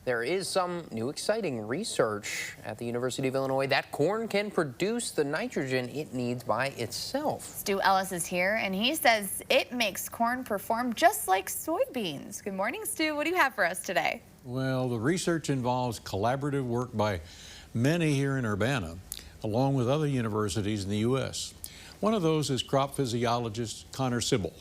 There is some new exciting research at the University of Illinois that corn can produce the nitrogen it needs by itself. Stu Ellis is here, and he says it makes corn perform just like soybeans. Good morning, Stu. What do you have for us today? Well, the research involves collaborative work by many here in Urbana, along with other universities in the U.S. One of those is crop physiologist Connor Sybil.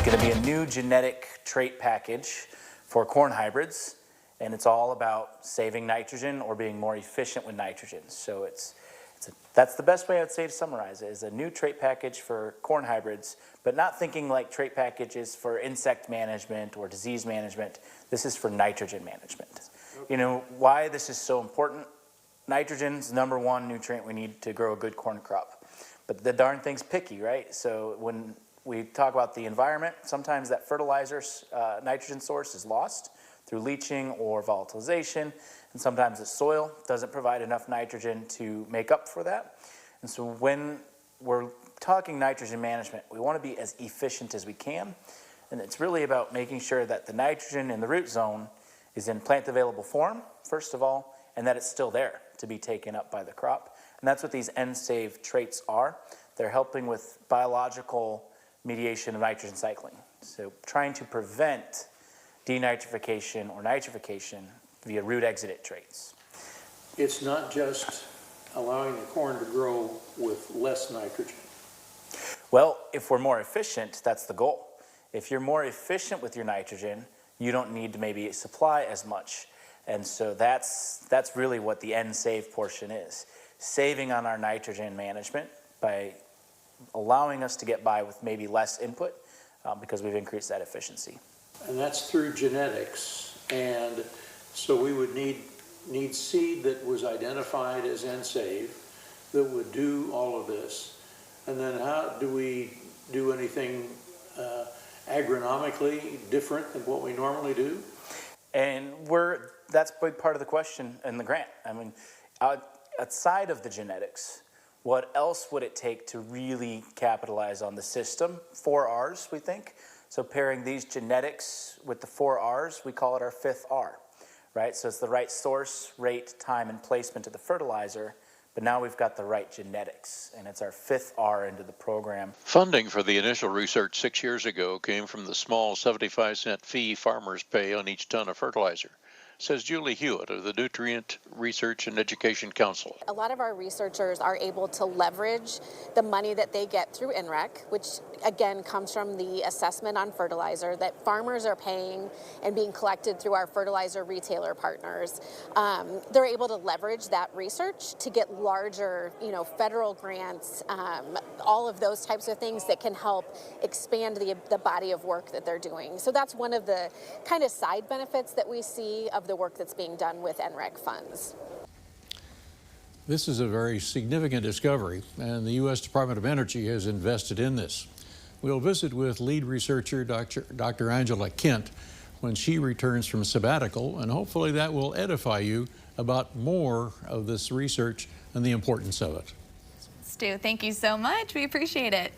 Going to be a new genetic trait package for corn hybrids, and it's all about saving nitrogen or being more efficient with nitrogen. So that's the best way I'd say to summarize it, is a new trait package for corn hybrids, but not thinking like trait packages for insect management or disease management. This is for nitrogen management. You know why this is so important? Nitrogen's number one nutrient we need to grow a good corn crop, but the darn thing's picky, right? So when we talk about the environment, sometimes that fertilizer's nitrogen source is lost through leaching or volatilization, and sometimes the soil doesn't provide enough nitrogen to make up for that. And so when we're talking nitrogen management, we want to be as efficient as we can, and it's really about making sure that the nitrogen in the root zone is in plant available form, first of all, and that it's still there to be taken up by the crop. And that's what these N-Save traits are. They're helping with biological mediation of nitrogen cycling. So trying to prevent denitrification or nitrification via root exudate traits. It's not just allowing the corn to grow with less nitrogen. Well, if we're more efficient, that's the goal. If you're more efficient with your nitrogen, you don't need to maybe supply as much. And so that's really what the N-Save portion is. Saving on our nitrogen management by allowing us to get by with maybe less input because we've increased that efficiency. And that's through genetics. And so we would need seed that was identified as N-Save that would do all of this. And then how do we do anything agronomically different than what we normally do? And that's a big part of the question in the grant. I mean, outside of the genetics, what else would it take to really capitalize on the system? 4 R's, we think. So pairing these genetics with the 4 R's, we call it our 5th R, right? So it's the right source, rate, time, and placement of the fertilizer, but now we've got the right genetics, and it's our 5th R into the program. Funding for the initial research 6 years ago came from the small 75-cent fee farmers pay on each ton of fertilizer, says Julie Hewitt of the Nutrient Research and Education Council. A lot of our researchers are able to leverage the money that they get through NREC, which again comes from the assessment on fertilizer that farmers are paying and being collected through our fertilizer retailer partners. They're able to leverage that research to get larger, federal grants, all of those types of things that can help expand the body of work that they're doing. So that's one of the kind of side benefits that we see of the work that's being done with NREC funds. This is a very significant discovery, and the U.S. Department of Energy has invested in this. We'll visit with lead researcher Dr. Angela Kent when she returns from sabbatical, and hopefully that will edify you about more of this research and the importance of it. Stu, thank you so much. We appreciate it.